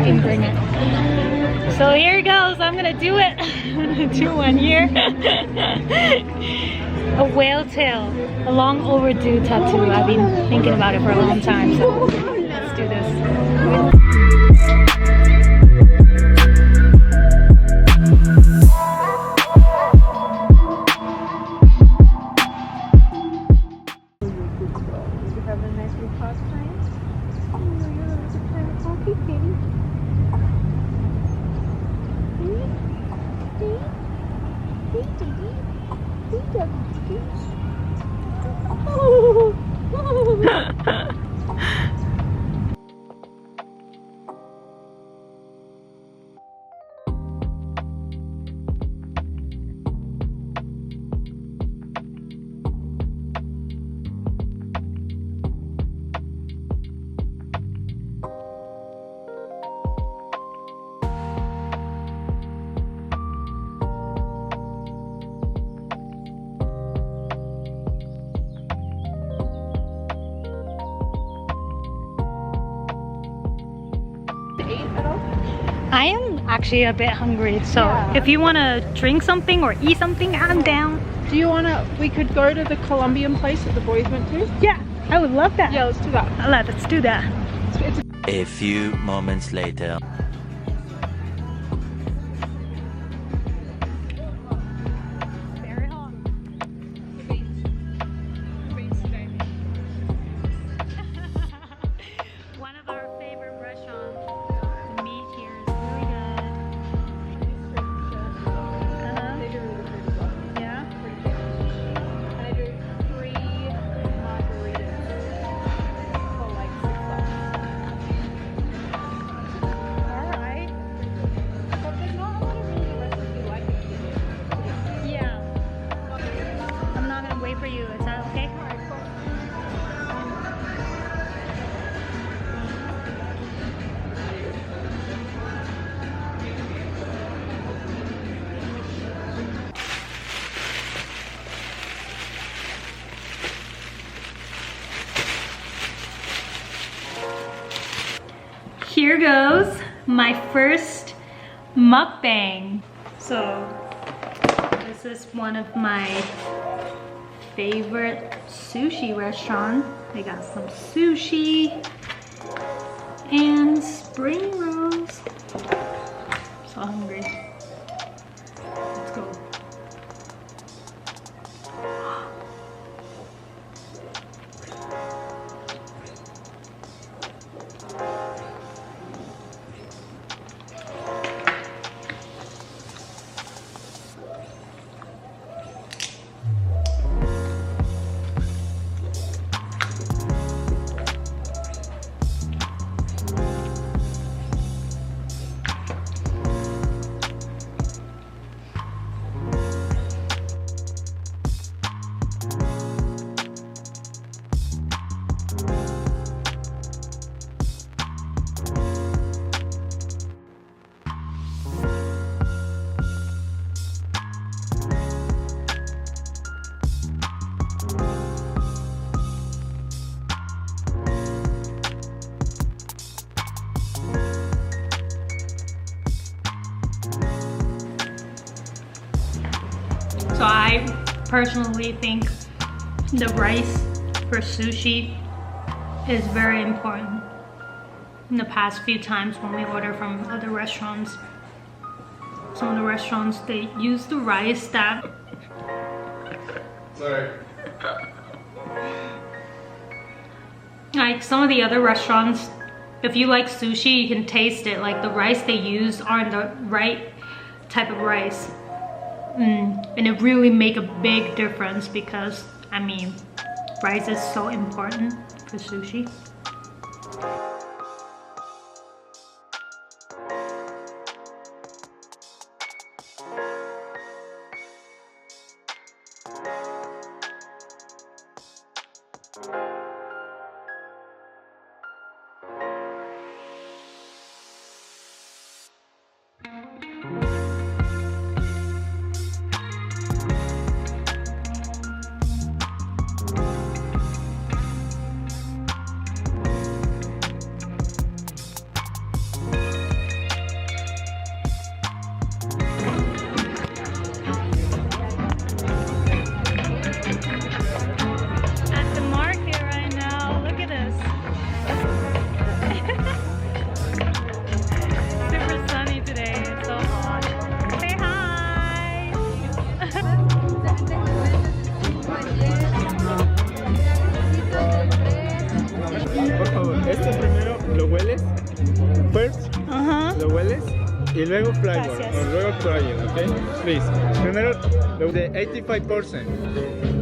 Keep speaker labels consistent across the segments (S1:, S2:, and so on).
S1: can bring it. So here goes. I'm gonna do it. I'm gonna do one here. A whale tail, a long overdue tattoo. I've been thinking about it for a long time. So let's do this. I am actually a bit hungry, so yeah. If you want to drink something or eat something, I'm down.
S2: Do you want to, we could go to the Colombian place that the boys went to?
S1: Yeah, I would love that.
S2: Yeah, let's do that.
S1: Let's do that.
S3: A few moments later.
S1: Here goes my first mukbang. So this is one of my favorite sushi restaurants. They got some sushi and spring rolls. So hungry. Let's go. So I personally think the rice for sushi is very important. In the past few times when we order from other restaurants, some of the restaurants, they use the rice that...
S4: Sorry.
S1: Like some of the other restaurants, if you like sushi, you can taste it. Like the rice they use aren't the right type of rice. And it really make a big difference because, I mean, rice is so important for sushi.
S2: Ajá.
S4: Lo hueles y luego flavor,
S2: Gracias.
S4: o luego try it, okay? Please. Primero, the 85%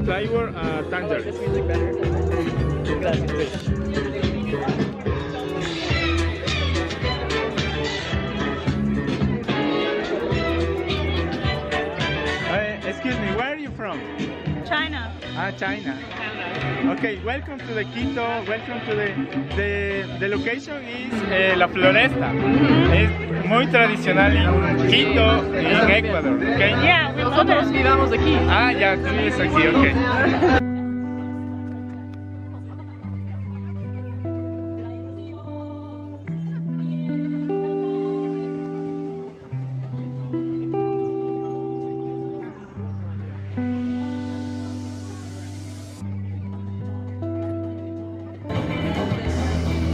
S4: flavor tangerine. Excuse me, where are you from?
S2: China.
S4: China. Okay, welcome to the Quito. Welcome to the location is La Floresta. Es muy tradicional en Quito, en Ecuador. Okay?
S2: Yeah, we love it.
S5: Vivamos aquí.
S4: Ya, tú vives aquí, okay.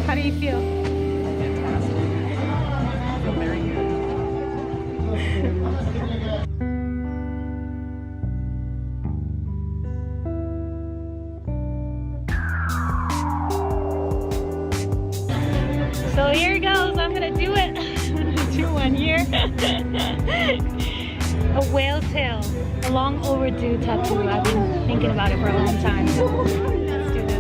S2: How do you feel?
S1: So here it goes. I'm gonna do it. Do one here. A whale tail, a long overdue tattoo. I've been thinking about it for a long time. So let's do this.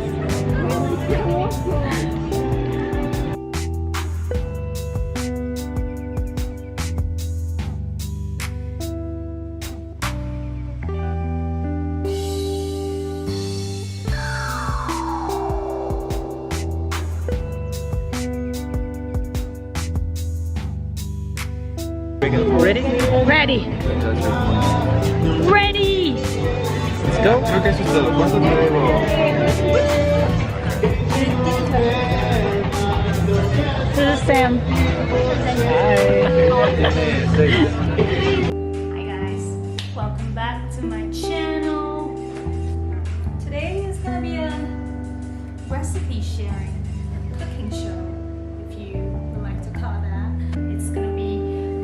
S5: Ready?
S1: Ready. Ready.
S5: Let's go.
S4: Creo que eso es todo. ¿Cuánto te debo?
S2: This is Sam.
S1: Hi guys, welcome back to my channel. Today is gonna be a recipe sharing, cooking show, if you would like to call that. It's gonna be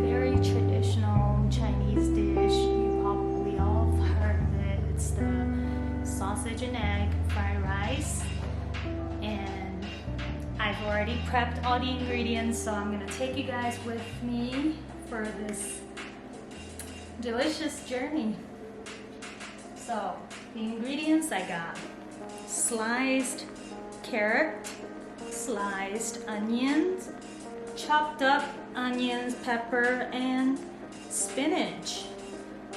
S1: very traditional Chinese dish. You probably all have heard of it. It's the sausage and egg fried rice. And I've already prepped all the ingredients, so I'm gonna take you guys with me for this delicious journey. So the ingredients I got: sliced carrot, sliced onions, chopped up onions, pepper, and spinach.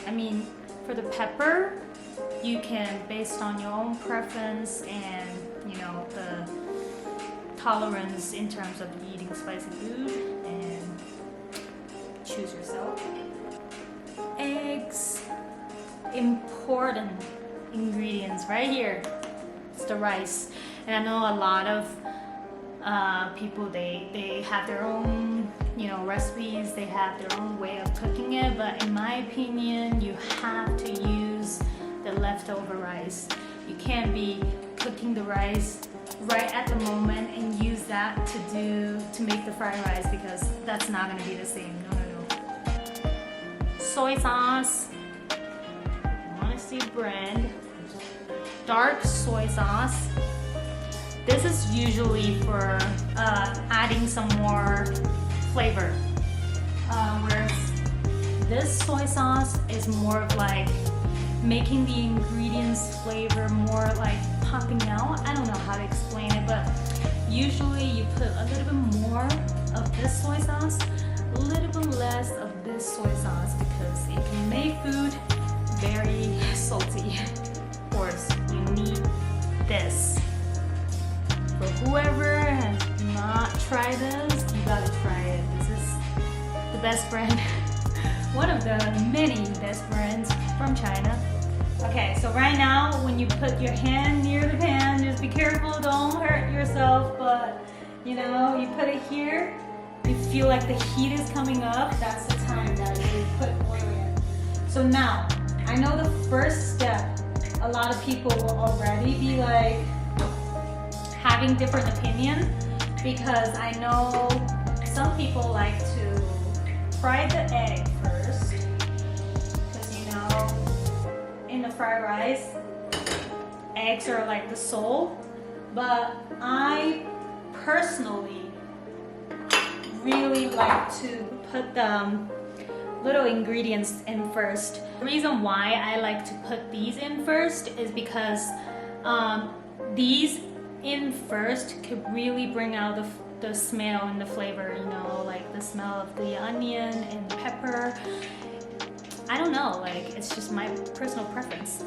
S1: I mean, for the pepper, you can, based on your own preference and you know the tolerance in terms of eating spicy food, and choose yourself. Eggs, important ingredients right here. It's the rice, and I know a lot of people they have their own recipes. They have their own way of cooking it, but in my opinion, you have to use the leftover rice. You can't be cooking the rice right at the moment and use that to make the fried rice, because that's not gonna be the same. No. Soy sauce. Wanna see brand? Dark soy sauce. This is usually for adding some more flavor, whereas this soy sauce is more of like making the ingredients flavor more like popping out. I don't know how to explain it, but usually you put a little bit more of this soy sauce, a little bit less of this soy sauce, because it can make food very salty. Of course, you need this. For whoever has not tried this, you gotta try it. This is the best brand, one of the many best brands from China. Okay, so right now, when you put your hand near the pan, just be careful, don't hurt yourself, but you put it here, you feel like the heat is coming up, that's the time that you put oil in. So now, I know the first step, a lot of people will already be like, having different opinion, because I know some people like to fry the egg first, because in the fried rice, eggs are like the soul, but I personally really like to put the little ingredients in first. The reason why I like to put these in first is because these in first could really bring out the smell and the flavor, you know, like the smell of the onion and pepper. I don't know, like it's just my personal preference.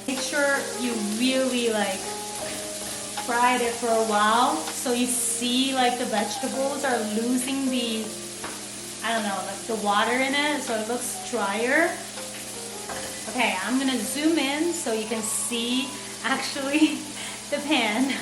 S1: Make sure you really like fried it for a while so you see like the vegetables are losing the, I don't know, like the water in it, so it looks drier. Okay, I'm gonna zoom in so you can see actually the pan.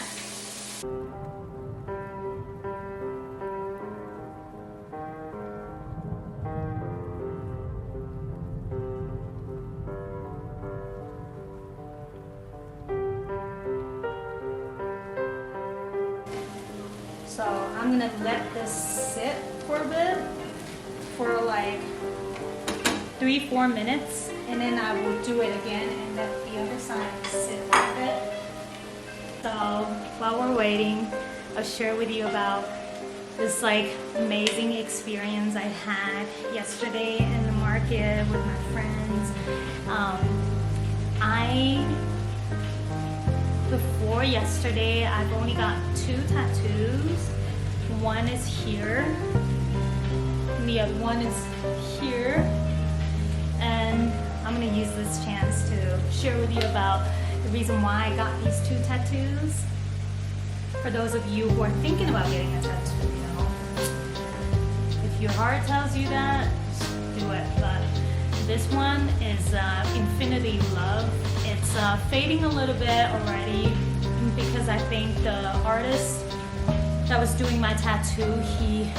S1: So I'm gonna let this sit for a bit, for like 3-4 minutes, and then I will do it again and let the other side sit for a bit. So while we're waiting, I'll share with you about this like amazing experience I had yesterday in the market with my friends. Before yesterday, I've only got 2 tattoos. One is here, and the other one is here. And I'm gonna use this chance to share with you about the reason why I got these 2 tattoos. For those of you who are thinking about getting a tattoo, you know, if your heart tells you that, just do it. But this one is Infinity Love. It's fading a little bit already because I think the artist that was doing my tattoo, he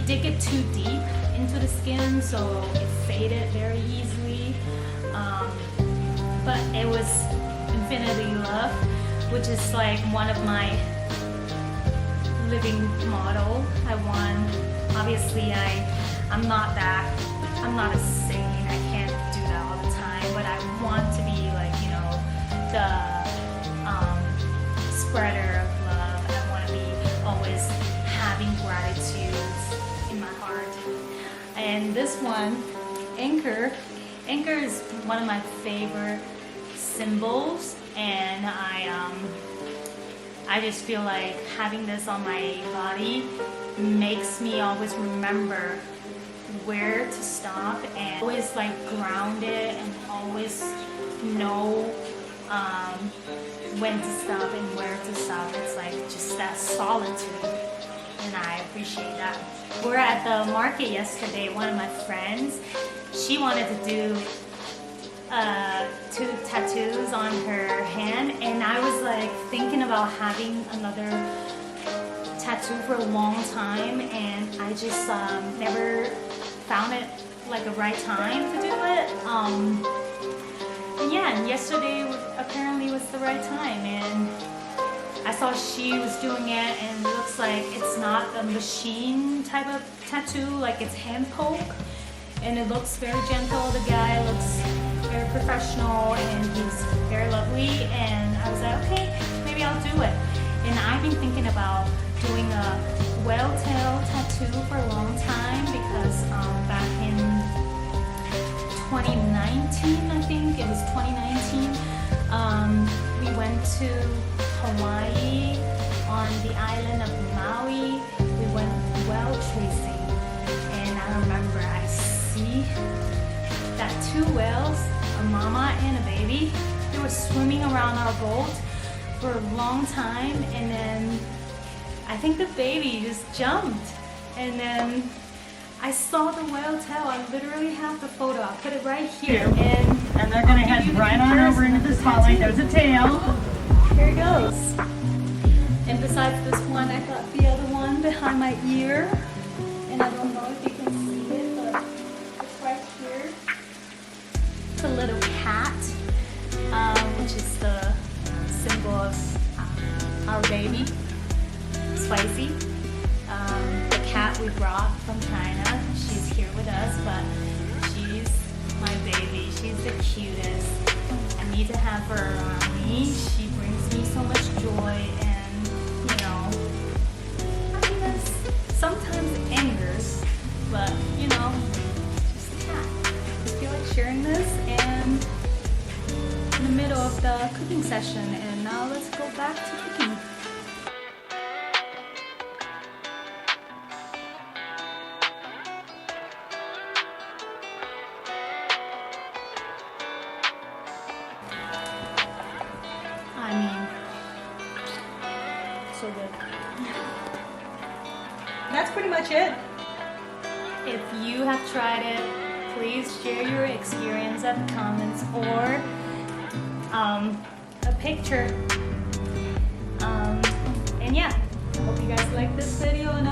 S1: dig it too deep into the skin, so it faded very easily. But it was Infinity Love, which is like one of my living model. I want, obviously I'm not a saint, I can't do that all the time, but I want to be like, you know, the spreader of love. I want to be always having gratitude in my heart. And this one, Anchor is one of my favorite symbols, and I just feel like having this on my body makes me always remember where to stop and always like grounded and always know when to stop and where to stop. It's like just that solitude, and I appreciate that. We're at the market yesterday. One of my friends, she wanted to do 2 tattoos on her hand, and I was like thinking about having another tattoo for a long time, and I just never found it like a right time to do it. And yeah, and yesterday apparently was the right time, and I saw she was doing it, and it looks like it's not a machine type of tattoo, like it's hand poke, and it looks very gentle. The guy looks very professional, and he's very lovely, and I was like, okay, maybe I'll do it. And I've been thinking about doing a whale tail tattoo for a long time because back in 2019, I think it was 2019, we went to Hawaii on the island of Maui. We went whale chasing, and I remember I see that 2 whales, a mama and a baby, they were swimming around our boat for a long time, and then I think the baby just jumped, and then I saw the whale tail. I literally have the photo. I'll put it right here.
S6: And they're going to head right on over into the spotlight. There's a tail.
S1: Here it goes. And besides this one, I got the other one behind my ear. And I don't know if you can see it, but it's right here. It's a little cat, which is the symbol of our baby, Spicy. The cat we brought from China. She's here with us, but she's my baby. She's the cutest. I need to have her around me. She brings me so much joy, and cooking session, and now let's go back to cooking. I mean, so good. That's pretty much it. If you have tried it, please share your experience in the comments or a picture. And yeah, I hope you guys like this video, and